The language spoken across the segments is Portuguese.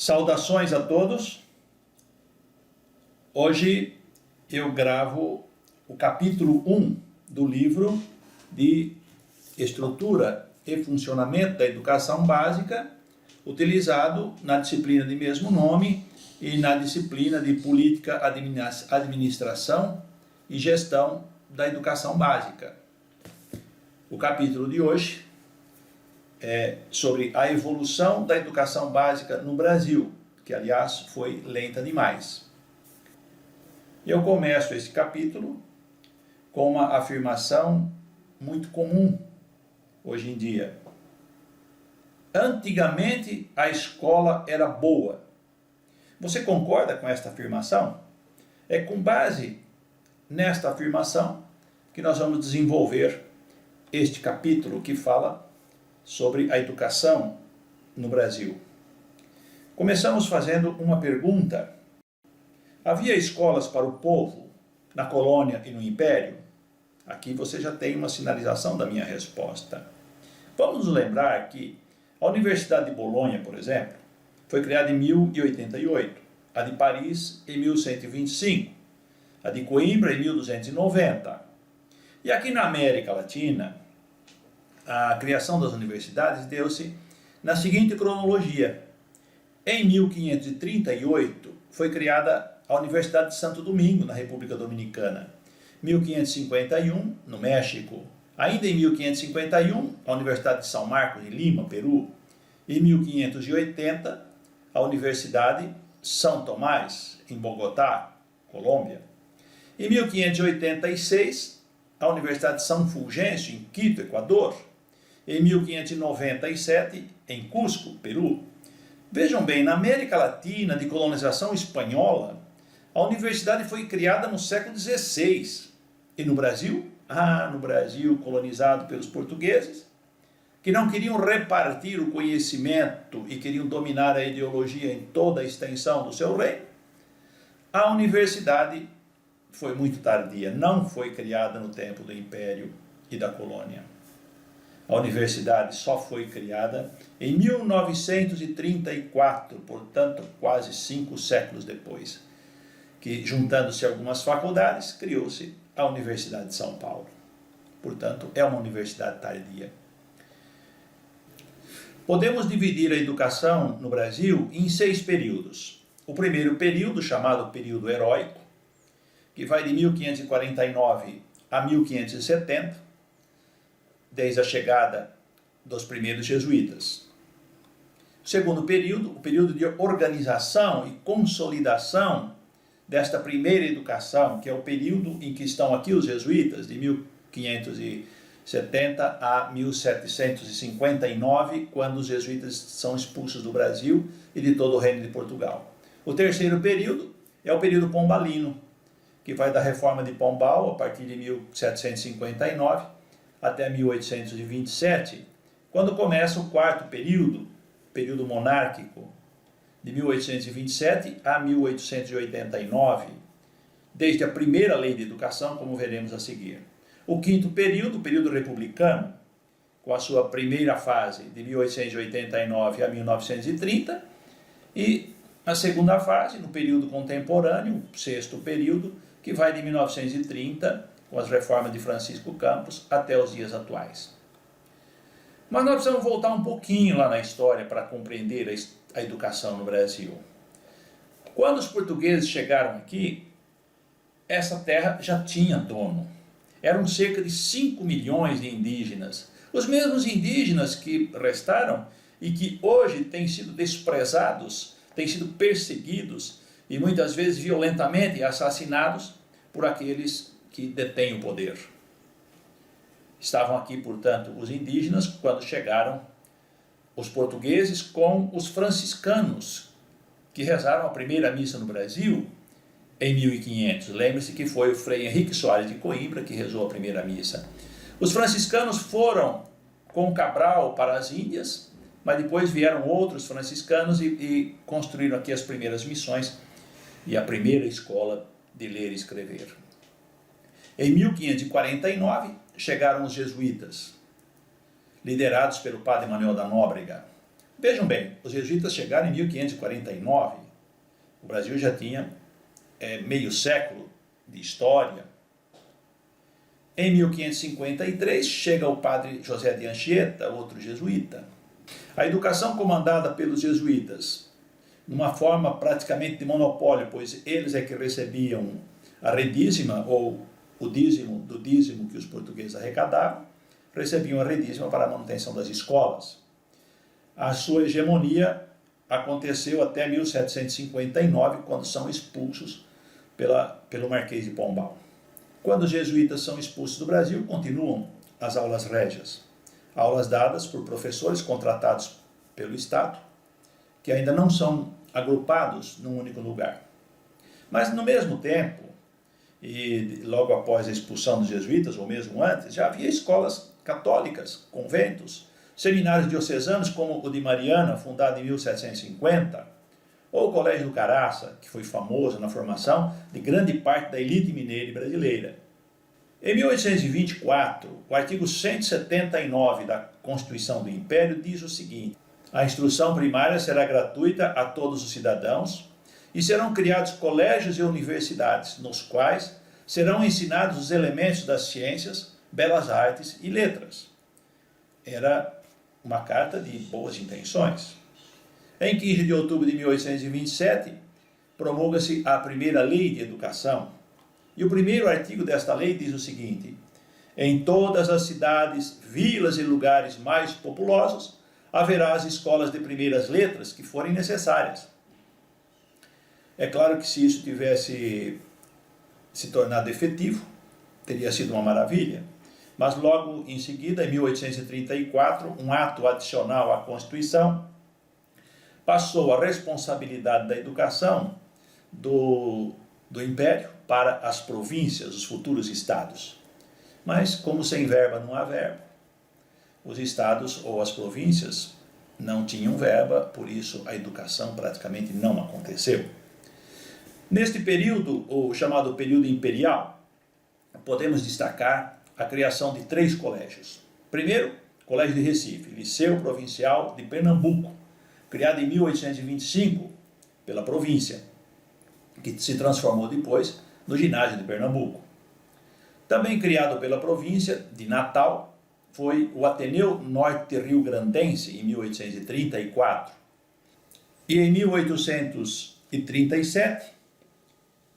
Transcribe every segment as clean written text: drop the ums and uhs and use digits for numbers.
Saudações a todos. Hoje eu gravo o capítulo 1 do livro de Estrutura e Funcionamento da Educação Básica, utilizado na disciplina de mesmo nome e na disciplina de Política, Administração e Gestão da Educação Básica. O capítulo de hoje é sobre a evolução da educação básica no Brasil, que aliás foi lenta demais. Eu começo esse capítulo com uma afirmação muito comum hoje em dia. Antigamente a escola era boa. Você concorda com esta afirmação? É com base nesta afirmação que nós vamos desenvolver este capítulo que fala sobre a educação no Brasil. Começamos fazendo uma pergunta. Havia escolas para o povo na colônia e no império? Aqui você já tem uma sinalização da minha resposta. Vamos nos lembrar que a Universidade de Bolonha, por exemplo, foi criada em 1088, a de Paris em 1125, a de Coimbra em 1290. E aqui na América Latina, a criação das universidades deu-se na seguinte cronologia. Em 1538 foi criada a Universidade de Santo Domingo, na República Dominicana. 1551, no México. Ainda em 1551, a Universidade de São Marcos, em Lima, Peru. Em 1580, a Universidade São Tomás, em Bogotá, Colômbia. Em 1586, a Universidade de São Fulgêncio, em Quito, Equador. Em 1597, em Cusco, Peru. Vejam bem, na América Latina, de colonização espanhola, a universidade foi criada no século XVI. E no Brasil? No Brasil, colonizado pelos portugueses, que não queriam repartir o conhecimento e queriam dominar a ideologia em toda a extensão do seu reino, a universidade foi muito tardia, não foi criada no tempo do Império e da colônia. A universidade só foi criada em 1934, portanto, quase 5 séculos depois, que, juntando-se algumas faculdades, criou-se a Universidade de São Paulo. Portanto, é uma universidade tardia. Podemos dividir a educação no Brasil em 6 períodos. O primeiro período, chamado período heróico, que vai de 1549 a 1570, desde a chegada dos primeiros jesuítas. O segundo período, o período de organização e consolidação desta primeira educação, que é o período em que estão aqui os jesuítas, de 1570 a 1759, quando os jesuítas são expulsos do Brasil e de todo o reino de Portugal. O terceiro período é o período pombalino, que vai da reforma de Pombal, a partir de 1759, até 1827, quando começa o quarto período, período monárquico, de 1827 a 1889, desde a primeira lei de educação, como veremos a seguir. O quinto período, o período republicano, com a sua primeira fase, de 1889 a 1930, e a segunda fase, no período contemporâneo, o sexto período, que vai de 1930, com as reformas de Francisco Campos, até os dias atuais. Mas nós precisamos voltar um pouquinho lá na história para compreender a educação no Brasil. Quando os portugueses chegaram aqui, essa terra já tinha dono. Eram cerca de 5 milhões de indígenas. Os mesmos indígenas que restaram e que hoje têm sido desprezados, têm sido perseguidos e muitas vezes violentamente assassinados por aqueles que detêm o poder. Estavam aqui, portanto, os indígenas quando chegaram os portugueses com os franciscanos, que rezaram a primeira missa no Brasil em 1500. Lembre-se que foi o Frei Henrique Soares de Coimbra que rezou a primeira missa. Os franciscanos foram com Cabral para as Índias, mas depois vieram outros franciscanos e construíram aqui as primeiras missões e a primeira escola de ler e escrever. Em 1549, chegaram os jesuítas, liderados pelo padre Manuel da Nóbrega. Vejam bem, os jesuítas chegaram em 1549, o Brasil já tinha meio século de história. Em 1553 chega o padre José de Anchieta, outro jesuíta. A educação comandada pelos jesuítas, numa forma praticamente de monopólio, pois eles é que recebiam a redízima ou o dízimo do dízimo que os portugueses arrecadavam, recebiam a redízima para a manutenção das escolas. A sua hegemonia aconteceu até 1759, quando são expulsos pelo Marquês de Pombal. Quando os jesuítas são expulsos do Brasil, continuam as aulas régias, aulas dadas por professores contratados pelo Estado, que ainda não são agrupados num único lugar. Mas, no mesmo tempo, e logo após a expulsão dos jesuítas, ou mesmo antes, já havia escolas católicas, conventos, seminários diocesanos como o de Mariana, fundado em 1750, ou o Colégio do Caraça, que foi famoso na formação de grande parte da elite mineira e brasileira. Em 1824, o artigo 179 da Constituição do Império diz o seguinte: a instrução primária será gratuita a todos os cidadãos e serão criados colégios e universidades, nos quais serão ensinados os elementos das ciências, belas artes e letras. Era uma carta de boas intenções. Em 15 de outubro de 1827, promulga-se a primeira lei de educação. E o primeiro artigo desta lei diz o seguinte: em todas as cidades, vilas e lugares mais populosos, haverá as escolas de primeiras letras que forem necessárias. É claro que se isso tivesse se tornado efetivo, teria sido uma maravilha. Mas logo em seguida, em 1834, um ato adicional à Constituição passou a responsabilidade da educação do Império para as províncias, os futuros estados. Mas, como sem verba não há verba, os estados ou as províncias não tinham verba, por isso a educação praticamente não aconteceu. Neste período, o chamado período imperial, podemos destacar a criação de 3 colégios. Primeiro, Colégio de Recife, Liceu Provincial de Pernambuco, criado em 1825 pela província, que se transformou depois no Ginásio de Pernambuco. Também criado pela província de Natal foi o Ateneu Norte Rio Grandense, em 1834. E em 1837,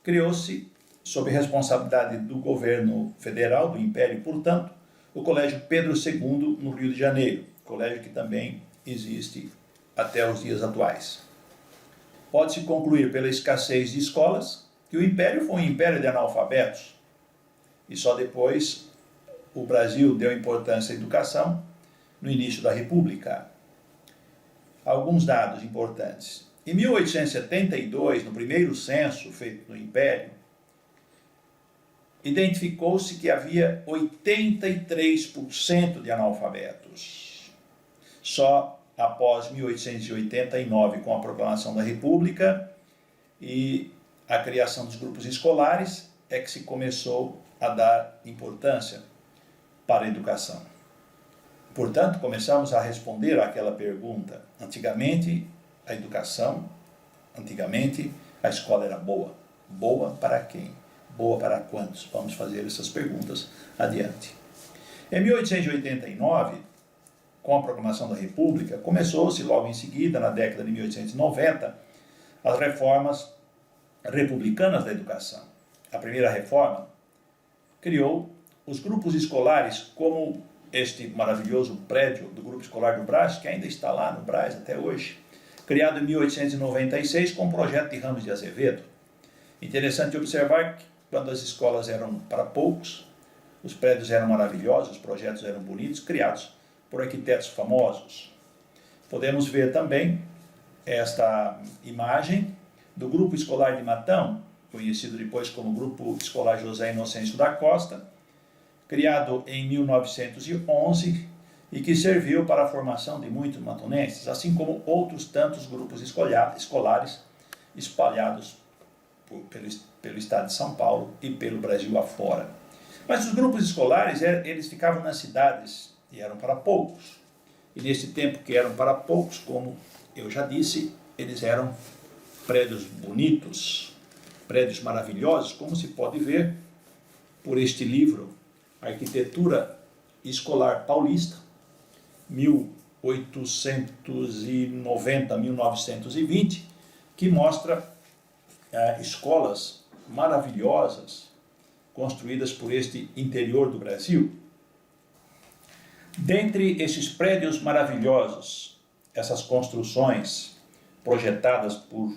criou-se, sob responsabilidade do governo federal, do Império, portanto, o Colégio Pedro II, no Rio de Janeiro, colégio que também existe até os dias atuais. Pode-se concluir pela escassez de escolas que o Império foi um império de analfabetos, e só depois o Brasil deu importância à educação no início da República. Alguns dados importantes. Em 1872, no primeiro censo feito no Império, identificou-se que havia 83% de analfabetos. Só após 1889, com a proclamação da República e a criação dos grupos escolares, é que se começou a dar importância para a educação. Portanto, começamos a responder àquela pergunta. Antigamente, a escola era boa. Boa para quem? Boa para quantos? Vamos fazer essas perguntas adiante. Em 1889, com a proclamação da República, começou-se logo em seguida, na década de 1890, as reformas republicanas da educação. A primeira reforma criou os grupos escolares, como este maravilhoso prédio do Grupo Escolar do Brás, que ainda está lá no Brás até hoje, criado em 1896 com o projeto de Ramos de Azevedo. Interessante observar que quando as escolas eram para poucos, os prédios eram maravilhosos, os projetos eram bonitos, criados por arquitetos famosos. Podemos ver também esta imagem do Grupo Escolar de Matão, conhecido depois como Grupo Escolar José Inocêncio da Costa, criado em 1911 e que serviu para a formação de muitos matonenses, assim como outros tantos grupos escolares espalhados pelo estado de São Paulo e pelo Brasil afora. Mas os grupos escolares, eles ficavam nas cidades e eram para poucos. e nesse tempo que eram para poucos, como eu já disse, eles eram prédios bonitos, prédios maravilhosos, como se pode ver por este livro, Arquitetura Escolar Paulista, 1890-1920, que mostra escolas maravilhosas construídas por este interior do Brasil. Dentre esses prédios maravilhosos, essas construções projetadas por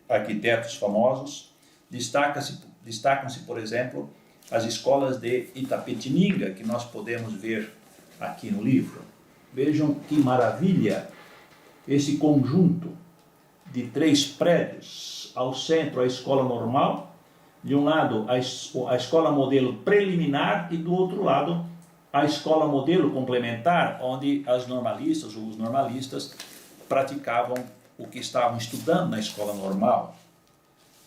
arquitetos famosos, destacam-se, por exemplo, as escolas de Itapetininga, que nós podemos ver aqui no livro. Vejam que maravilha esse conjunto de 3 prédios. Ao centro, a escola normal, de um lado a escola modelo preliminar e do outro lado a escola modelo complementar, onde os normalistas praticavam o que estavam estudando na escola normal.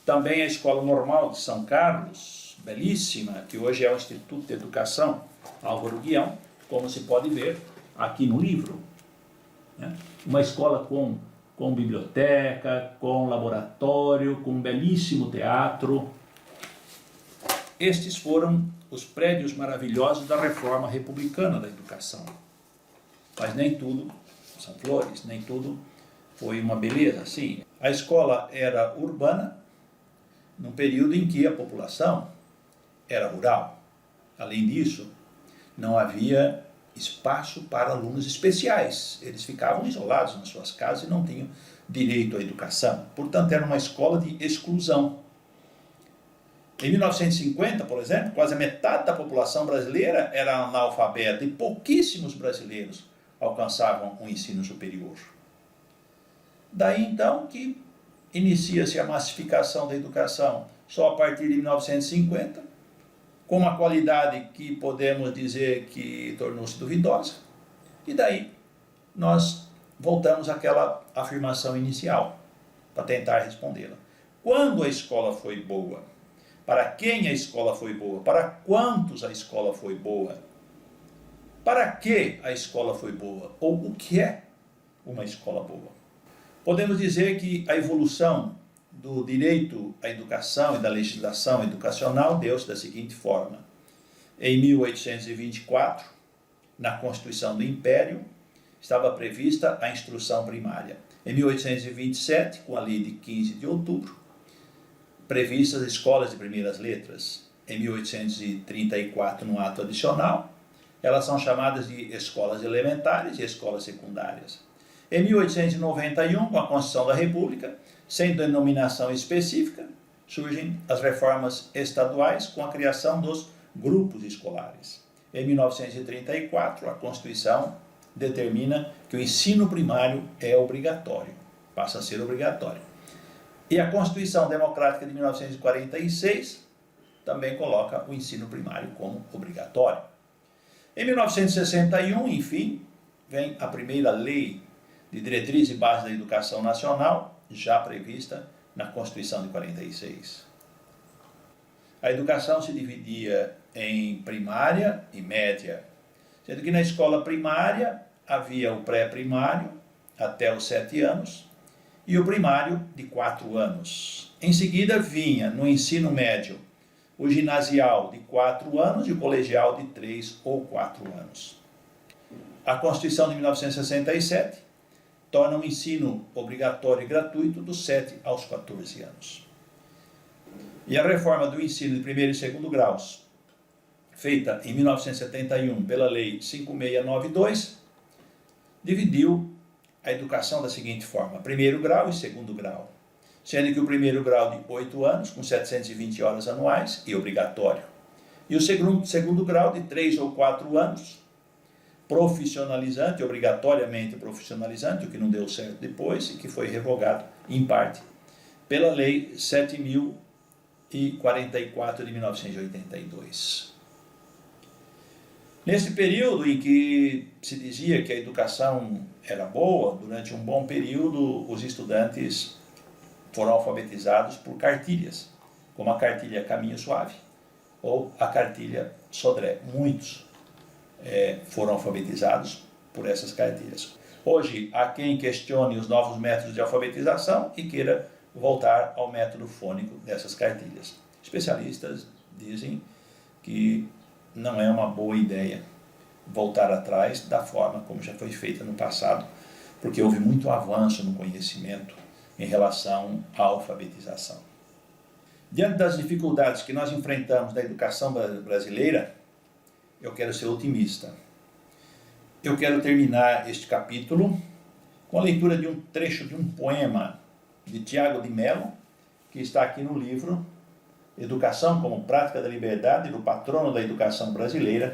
Também a escola normal de São Carlos, belíssima, que hoje é o Instituto de Educação Álvaro Guião, como se pode ver aqui no livro. Uma escola com biblioteca, com laboratório, com um belíssimo teatro. Estes foram os prédios maravilhosos da reforma republicana da educação. Mas nem tudo são flores, nem tudo foi uma beleza assim. A escola era urbana, num período em que a população era rural. Além disso, não havia espaço para alunos especiais. Eles ficavam isolados nas suas casas e não tinham direito à educação. Portanto, era uma escola de exclusão. Em 1950, por exemplo, quase a metade da população brasileira era analfabeta e pouquíssimos brasileiros alcançavam o ensino superior. Daí então que inicia-se a massificação da educação só a partir de 1950, com uma qualidade que podemos dizer que tornou-se duvidosa, e daí nós voltamos àquela afirmação inicial, para tentar respondê-la. Quando a escola foi boa? Para quem a escola foi boa? Para quantos a escola foi boa? Para que a escola foi boa? Ou o que é uma escola boa? Podemos dizer que a evolução do direito à educação e da legislação educacional deu-se da seguinte forma. Em 1824, na Constituição do Império, estava prevista a instrução primária. Em 1827, com a Lei de 15 de outubro, previstas as escolas de primeiras letras. Em 1834, no ato adicional, elas são chamadas de escolas elementares e escolas secundárias. Em 1891, com a Constituição da República, sem denominação específica, surgem as reformas estaduais com a criação dos grupos escolares. Em 1934, a Constituição determina que o ensino primário é obrigatório, passa a ser obrigatório. E a Constituição Democrática de 1946 também coloca o ensino primário como obrigatório. Em 1961, enfim, vem a primeira lei de diretriz e base da educação nacional, já prevista na Constituição de 46. A educação se dividia em primária e média, sendo que na escola primária havia o pré-primário até os 7 anos e o primário de 4 anos. Em seguida vinha no ensino médio o ginasial de 4 anos e o colegial de 3 ou 4 anos. A Constituição de 1967 torna o ensino obrigatório e gratuito dos 7 aos 14 anos. E a reforma do ensino de primeiro e segundo graus, feita em 1971 pela Lei 5692, dividiu a educação da seguinte forma: primeiro grau e segundo grau, sendo que o primeiro grau de 8 anos, com 720 horas anuais, e obrigatório, e o segundo grau de 3 ou 4 anos, profissionalizante, obrigatoriamente profissionalizante, o que não deu certo depois e que foi revogado, em parte, pela Lei 7.044 de 1982. Nesse período em que se dizia que a educação era boa, durante um bom período os estudantes foram alfabetizados por cartilhas, como a cartilha Caminho Suave ou a cartilha Sodré. Muitos foram alfabetizados por essas cartilhas. Hoje, há quem questione os novos métodos de alfabetização e queira voltar ao método fônico dessas cartilhas. Especialistas dizem que não é uma boa ideia voltar atrás da forma como já foi feita no passado, porque houve muito avanço no conhecimento em relação à alfabetização. Diante das dificuldades que nós enfrentamos na educação brasileira, eu quero ser otimista. Eu quero terminar este capítulo com a leitura de um trecho de um poema de Tiago de Mello, que está aqui no livro Educação como Prática da Liberdade, do patrono da educação brasileira,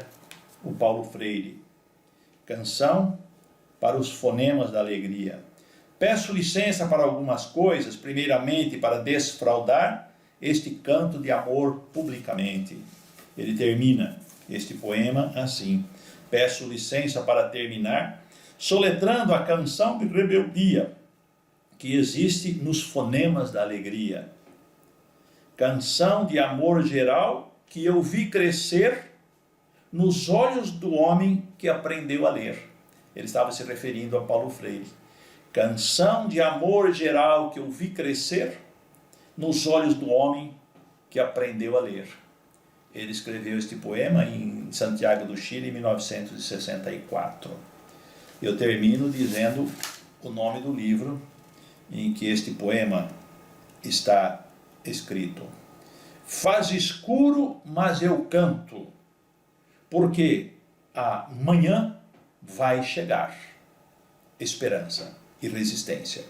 o Paulo Freire. Canção para os fonemas da alegria. Peço licença para algumas coisas, primeiramente para desfraudar este canto de amor publicamente. Ele termina este poema assim: peço licença para terminar, soletrando a canção de rebeldia que existe nos fonemas da alegria. Canção de amor geral que eu vi crescer nos olhos do homem que aprendeu a ler. Ele estava se referindo a Paulo Freire. Canção de amor geral que eu vi crescer nos olhos do homem que aprendeu a ler. Ele escreveu este poema em Santiago do Chile, em 1964. Eu termino dizendo o nome do livro em que este poema está escrito. Faz escuro, mas eu canto, porque a manhã vai chegar. Esperança e resistência.